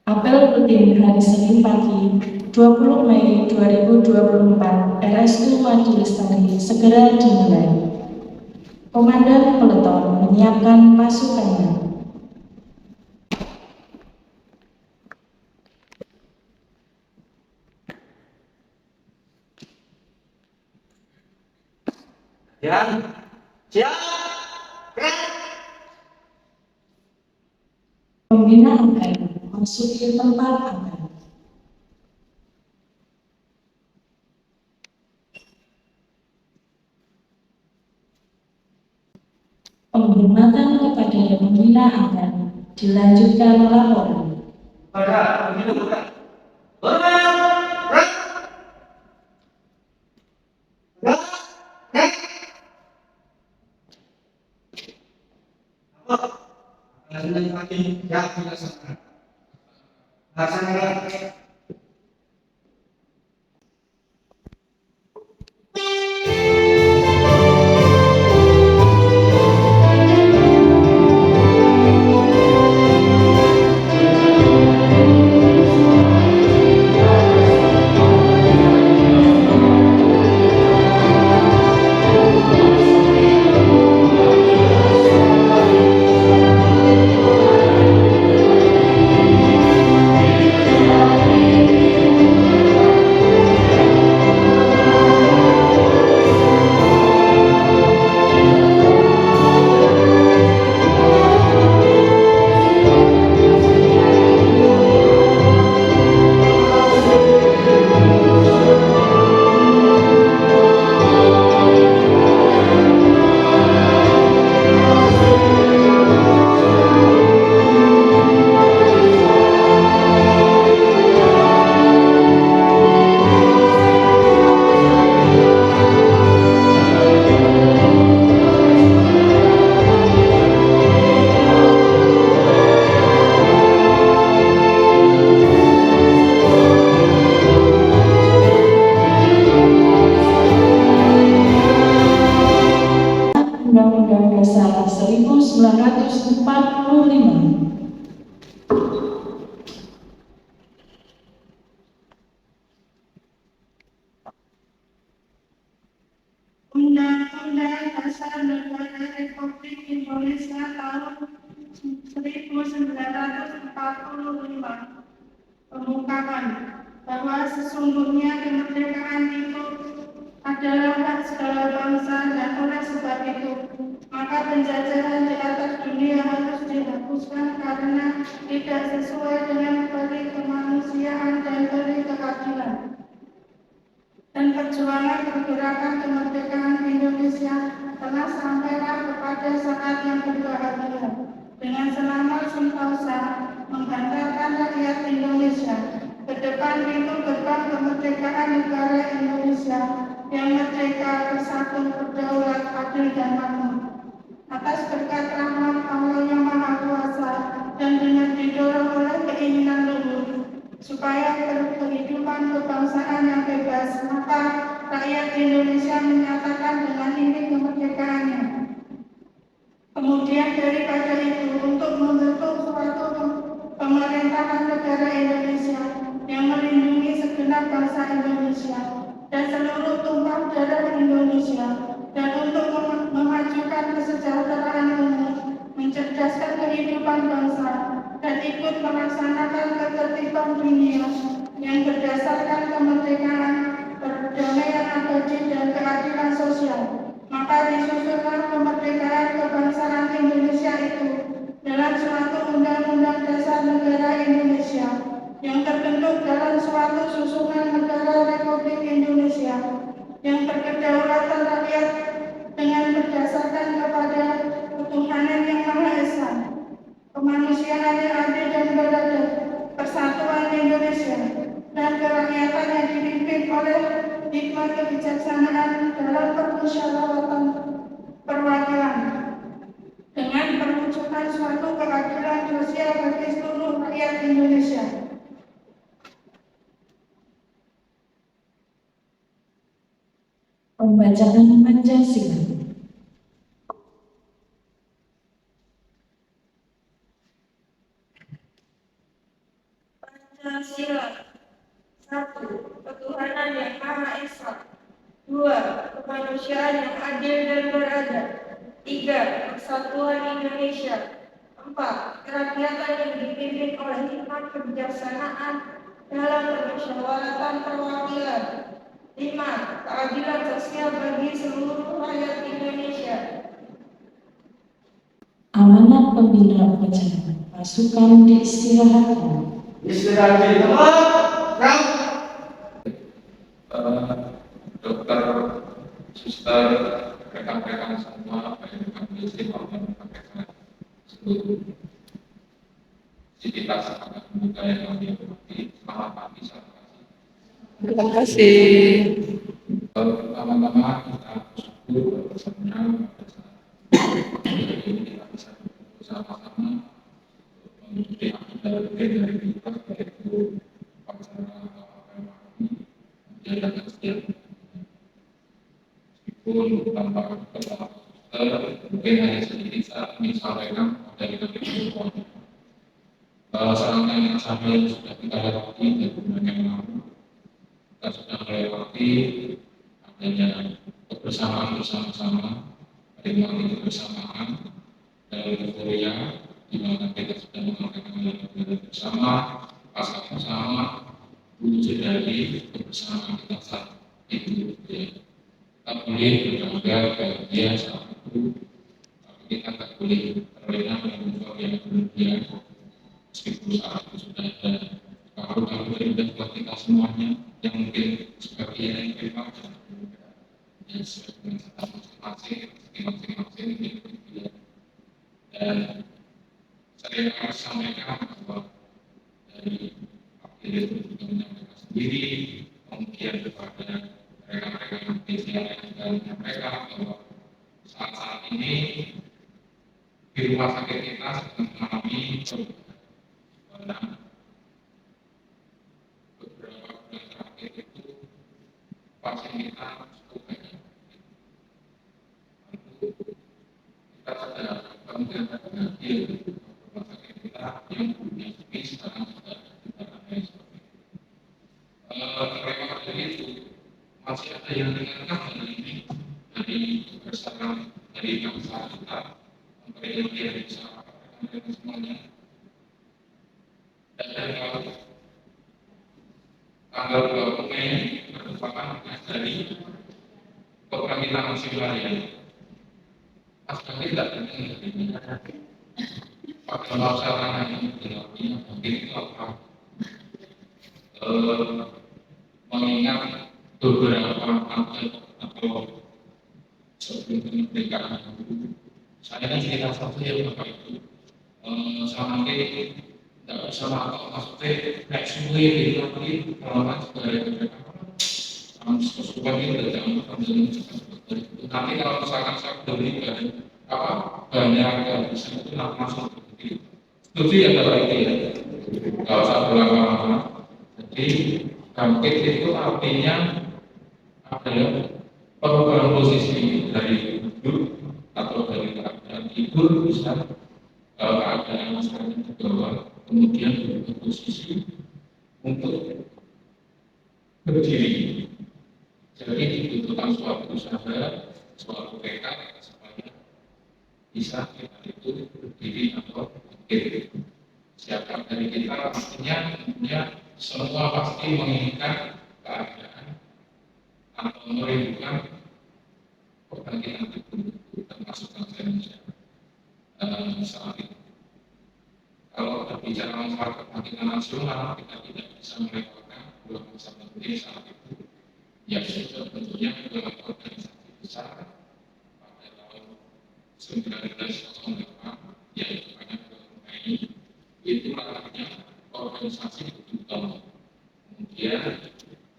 Apel rutin hari Senin pagi 20 Mei 2024 RSU Madi Lestari segera dimulai. Komandan Peleton menyiapkan pasukannya. Siap. Pembina akan masuki tempat aman. Penghormatan kepada pembina akan dilanjutkan laporan. Pada pembina bukan. Hormat. Senin pagi yang dilaksanakan. Laksanakan. Undang-Undang Dasar 1945. Undang-Undang Dasar Negara Republik Indonesia tahun 1945 mengungkapkan bahwa sesungguhnya kemerdekaan itu adalah hak segala bangsa dan oleh sebab itu maka penjajahan di atas dunia harus dihapuskan karena tidak sesuai dengan peri kemanusiaan dan peri keadilan. Dan perjuangan pergerakan kemerdekaan Indonesia telah sampailah kepada saat yang berbahagia dengan selamat sentosa menghantarkan rakyat Indonesia ke depan pintu gerbang kemerdekaan negara Indonesia yang merdeka, bersatu, berdaulat, adil dan makmur. Atas berkat rahmat Allah yang Maha Kuasa dan dengan didorong oleh keinginan luhur supaya kehidupan kebangsaan yang bebas, maka rakyat Indonesia menyatakan dengan ini kemerdekaannya. Kemudian daripada itu, untuk membentuk suatu pemerintahan negara Indonesia yang melindungi segenap bangsa Indonesia dan seluruh tumpah darah Indonesia, dan untuk memajukan kesejahteraan umum, mencerdaskan kehidupan bangsa, dan ikut melaksanakan ketertiban dunia yang berdasarkan kemerdekaan, perdamaian abadi dan keadilan sosial. Maka disusunlah kemerdekaan kebangsaan Indonesia itu dalam suatu Undang-Undang Dasar Negara Indonesia yang terbentuk dalam suatu susunan negara Republik Indonesia yang berkedaulatan rakyat dengan berdasarkan kepada ketuhanan yang Maha Esa, kemanusiaan yang adil dan beradab, persatuan Indonesia, dan kerakyatan yang dipimpin oleh hikmat kebijaksanaan dalam permusyawaratan perwakilan dengan perwujudan suatu keadilan sosial bagi seluruh rakyat Indonesia. Pembacaan Pancasila. Pancasila. 1. Ketuhanan yang Maha Esa. 2. Kemanusiaan yang adil dan beradab. 3. Persatuan Indonesia. 4. Kerakyatan yang dipimpin oleh hikmat kebijaksanaan dalam permusyawaratan perwakilan. 5. Keadilan sosial bagi seluruh rakyat Indonesia. Amanat Pembina Upacara pasukan diistirahatkan. Istirahat di tempat. Rang. Dokter, suster, rekan-rekan semua, rekan medis maupun rekan seluruh sivitas agama budaya yang kami hormati. Selamat pagi, selamat pagi. Terima kasih. Pertama-tama kita bersyukur bersama pada saat ini kita bisa bersama-sama mengikuti agenda dari kita, yaitu upacara menjaga kesehatan. Meskipun tanpa kepala suster, mungkin hanya sedikit saat ini sampaikan dari kami semua. Serangkaian acara yang sudah kita lewati dan berbagai lama, kita sudah melewati adanya kebersamaan bersama-sama, menikmati kebersamaan dalam euforia, di mana kita sudah melakukan hal bersama, pasang bersama, wujud dari kebersamaan kita saat itu. Kita boleh berbangga bahagia saat itu, tapi kita tak boleh terlena dengan euforia yang berlebihan. Meskipun saat itu sudah ada kabar-kabar dari buat kita semuanya yang mungkin sebagian yang memang yang sesuai dengan catatan masing-masing dan saya harus sampaikan bahwa dari wakil itu juga menyampaikan sendiri, kemudian kepada rekan-rekan medis yang juga menyampaikan bahwa saat ini di rumah sakit kita sedang mengalami perubahan. Beberapa bulan terakhir itu pasien kita cukup banyak. Kita sudah melakukan hadir rumah sakit kita yang punya sepi sekarang sudah kita ramai seperti itu. Lewat dari itu masih ada yang dengarkan hari ini dari bersama dari bangsa kita, memberi yang bisa dengan semuanya. Dan dari tanggal 20 Mei merupakan dari Kepemimpinan Nasional. Pasca tidak ini pada masalah yang dilakukan mungkin apa mengingat beberapa atlet atau sebelum kemerdekaan saya kan sekitar satu yang apa itu sama tidak bersama atau maksudnya naik sungai di lagi pengalaman sebagai mereka sesuatu itu tidak nanti kalau misalkan saya beli banyak bisa itu langsung begitu setuju ya kalau itu ya kalau saya berlama-lama jadi bangkit itu artinya adalah perubahan posisi dari hidup atau dari keadaan tidur bisa keadaan masyarakat di bawah kemudian berubah posisi untuk berdiri. Jadi dibutuhkan suatu usaha, suatu tekad supaya bisa kita itu berdiri atau bangkit. Siapa dari kita pastinya semua pasti menginginkan keadaan atau merindukan kebangkitan itu termasuk bangsa Indonesia saat itu. Kalau berbicara masalah kebangkitan nasional, kita tidak bisa melewatkan dua masa penting saat itu. Ya sudah tentunya dalam organisasi besar pada tahun 1908 yaitu banyak mengenai itu ranahnya organisasi utama. Kemudian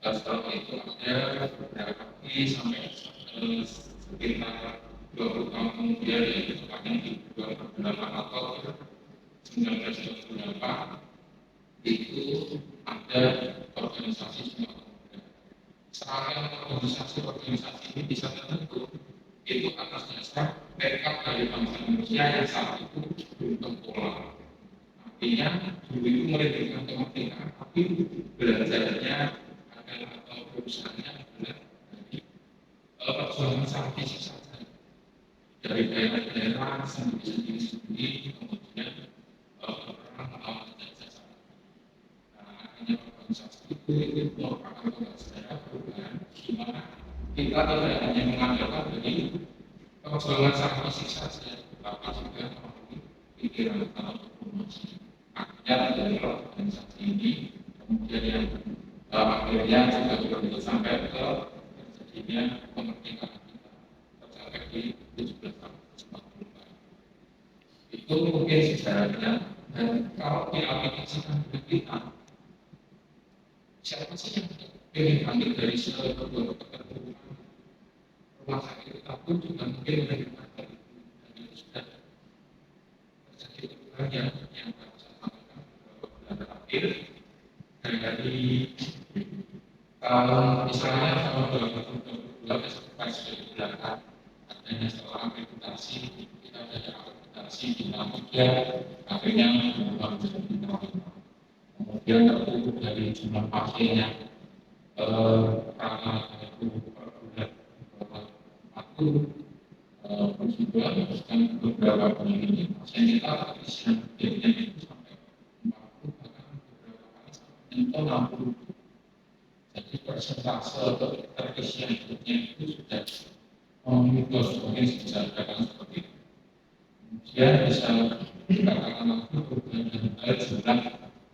setelah itu ada beberapa sampai sekitar 20 tahun kemudian yaitu sepanjang di 2008 atau 1998 itu ada organisasi semacam serangkaian organisasi ini bisa terbentuk itu atas dasar tekad dari bangsa Indonesia yang saat itu belum pola. Artinya dulu itu merindukan kepentingan, tapi belajarnya atau perusahaannya adalah dari perjuangan secara fisik saja, dari daerah-daerah sendiri-sendiri, kemudian perang melawan penjajah. Hanya organisasi itu merupakan sejarah perubahan di mana kita tidak hanya mengandalkan dari perjuangan secara fisik saja, tetapi juga melalui pikiran atau informasi. Akhirnya dari organisasi ini kemudian yang akhirnya juga berlanjut sampai ke terjadinya kemerdekaan kita tercapai di 17 tahun 1945. Itu mungkin sejarahnya. Dan kalau diaplikasikan ke kita, siapa sih yang ingin ambil dari sebuah keterbukaan rumah sakit kita pun juga mungkin menerima dari sudah terjadi perubahan yang baru saya sampaikan beberapa bulan terakhir dari misalnya tahun 2022 sampai sudah dilakukan adanya setelah akreditasi, kita ada akreditasi di Namibia, akhirnya berubah menjadi penerima. Kemudian tertutup dari jumlah pasiennya karena itu per bulan aku berjuang dan beberapa bulan ini pasien kita terisian jadinya itu sampai 40 bahkan beberapa kali sampai menyentuh 60. Jadi persentase terisian hidupnya itu sudah memenuhi mungkin sejalan seperti itu. Kemudian bisa dikatakan lagi perubahan dari baik jumlah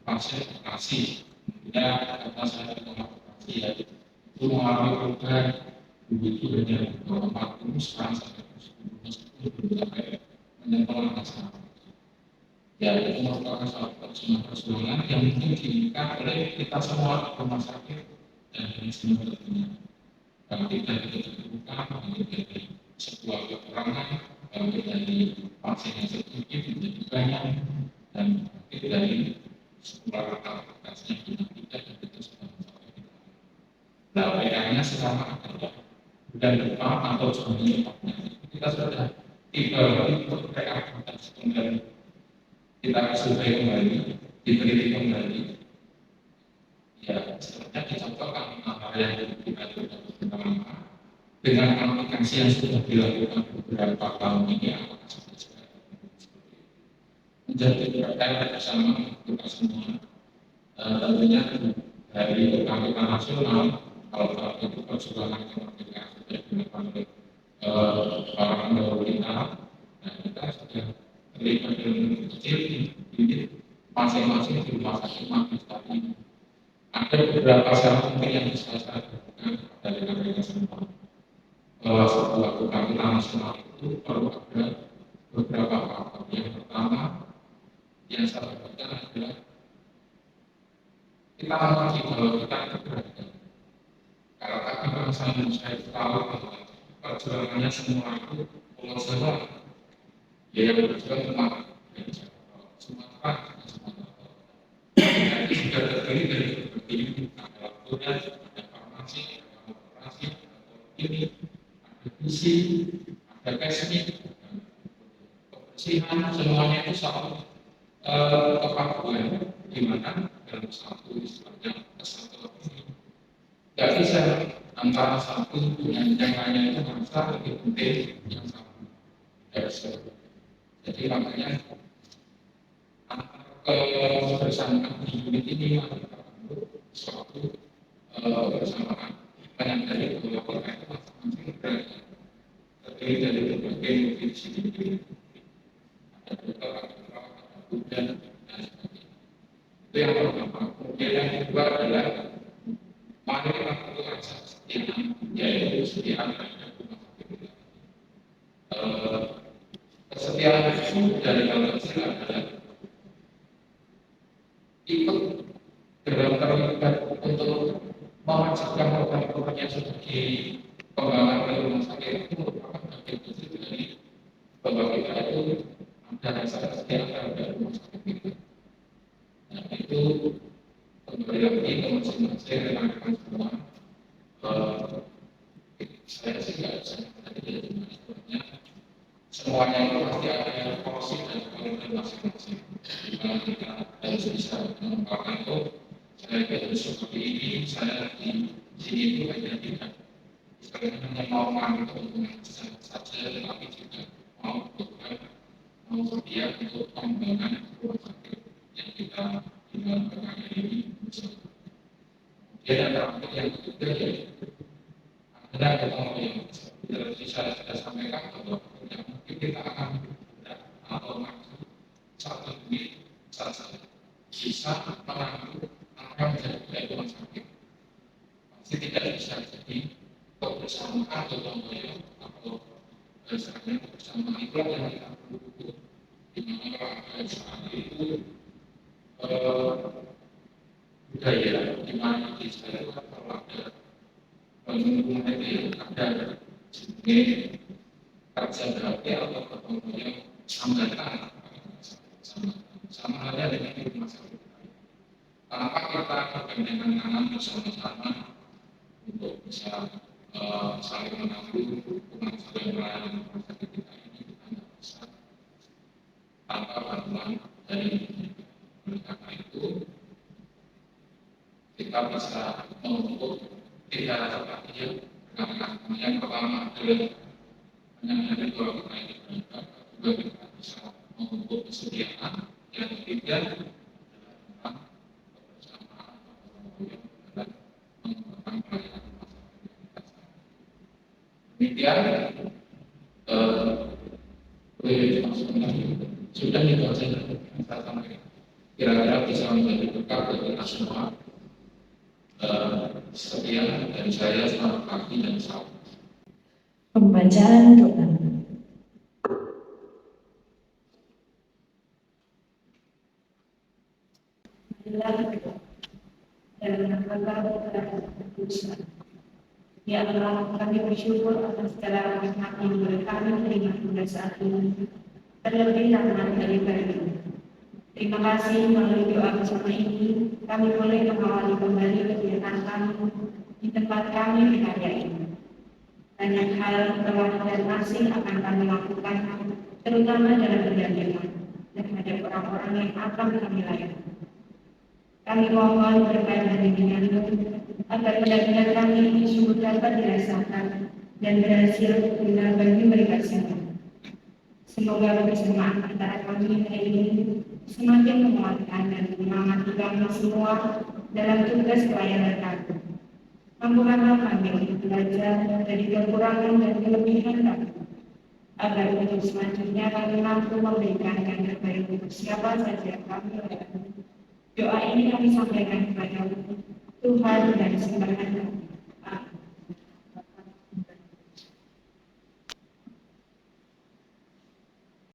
pasien operasi. Kemudian karena saya tidak operasi ya, itu mengalami perubahan begitu hanya 40 sekarang sampai 10 sampai menyentuh angka sama. Ya itu merupakan salah satu perjuangan yang mungkin diinginkan oleh kita semua rumah sakit dan semua tentunya. Kalau kita terbuka, menjadi sebuah kekurangan, kalau dari pasien yang sedikit menjadi banyak, dan dari sebuah aktivitasnya kita dan itu sudah mencapai kita. Nah, bedanya selama adalah bulan depan atau jauh depannya kita sudah tiba di aktivitas kembali, kita survei kembali, diteliti kembali. Ya, sebenarnya dicontohkan apa yang kita lakukan pertama dengan aplikasi yang sudah dilakukan beberapa tahun ini, apakah sudah menjadi PR bersama kita semua. Tentunya dari Kepala Nasional, kalau saat itu perjuangan kemerdekaan sudah dilakukan oleh para pendahulu kita, dan kita sudah terlibat dengan kecil di masing-masing di rumah sakit Magis tadi. Ada beberapa syarat yang bisa saya lakukan dari mereka semua. Bahwa sebuah kebangkitan nasional itu perlu ada beberapa faktor. Yang pertama, yang saya lakukan adalah kita mengerti bahwa kita itu berada. Kalau kata bangsa Indonesia itu tahu bahwa perjuangannya semua itu pulau Jawa, ya yang berjuang cuma Sumatera. Itu sudah terdiri dari berbagai unit, ada laboratorium, ada farmasi, ada operasi, ada ini, ada visi, ada kesmis, kebersihan, semuanya itu satu kepaduan di mana dalam satu istilahnya kesatuan ini tidak bisa antara satu dengan yang lainnya itu harus lebih penting yang satu. Tidak bisa. Jadi makanya kebersamaan di unit ini adalah suatu kebersamaan yang dari beberapa itu masing-masing berada terdiri dari berbagai divisi ada beberapa dan sebagainya. Itu yang pertama. Kemudian yang kedua adalah mana itu asas yang yaitu kesetiaan terhadap rumah sakit. Kesetiaan itu dari dalam istilah adalah ikut dalam terlibat untuk mewajibkan program-program yang sudah dikembangkan oleh rumah sakit itu merupakan bagian kecil dari bahwa kita itu ada rasa kesetiaan terhadap rumah sakit kita. Nah itu kembali lagi ke masing-masing rekan-rekan semua. Saya sih nggak bisa tadi sebenarnya semuanya itu pasti ada porsi dan kualitas masing-masing. Dimana kita harus bisa mengungkapkan saya itu seperti ini, saya di sini itu hanya tidak sekarang hanya mau itu untuk saja, tetapi juga mau bekerja, mau setia untuk pengembangan rumah sakit yang kita tinggalkan ini. Kemudian ada yang ketiga yaitu ada ketemu yang seperti saya sudah sampaikan bahwa yang mungkin kita akan atau maju satu duit saja bisa menanggung apa yang menjadi rumah sakit. Pasti tidak bisa jadi kebersamaan atau gotong atau misalnya bersama itu yang kita perlu di mana saat itu budaya di mana di saya kalau ada pengumuman itu ada sebagai kerja berarti atau ketemu yang sambatan sama halnya dengan rumah sakit. Kenapa kita bergandengan bersama-sama untuk bisa saling menanggung hubungan saling melayani rumah sakit kita ini kita tidak bisa tanpa bantuan dari mereka itu kita bisa untuk tidak seperti yang pertama adalah hanya dua kita ini juga kita bisa untuk kesediaan yang ketiga adalah tentang kebersamaan dan mengembangkan pelayanan masyarakat. Demikian sudah dibaca yang saya sampaikan. Kira-kira bisa menjadi berkat bagi kita semua. Sekian dari saya, selamat pagi dan salam. Pembacaan doa. Ya Allah, kami bersyukur atas segala rahmat yang boleh kami terima pada saat ini. Terlebih rahmat dari Bapak. Terima kasih melalui doa bersama ini, kami boleh mengawali kembali kegiatan kami di tempat kami berkarya ini. Banyak hal telah dan masih akan kami lakukan, terutama dalam pendampingan terhadap orang-orang yang akan kami layani. Kami mohon berkat dari bimbingan-Mu agar benar-benar kami ini sungguh dapat dirasakan dan berhasil guna bagi mereka semua. Semoga kebersamaan antara kami hari ini semakin menguatkan dan menyemangati kami semua dalam tugas pelayanan kami. Mampukanlah kami untuk belajar dari kekurangan dan kelebihan kami, agar untuk selanjutnya kami mampu memberikan yang terbaik untuk siapa saja kami layani. Doa ini kami sampaikan kepada Tuhan dan sembahan kami.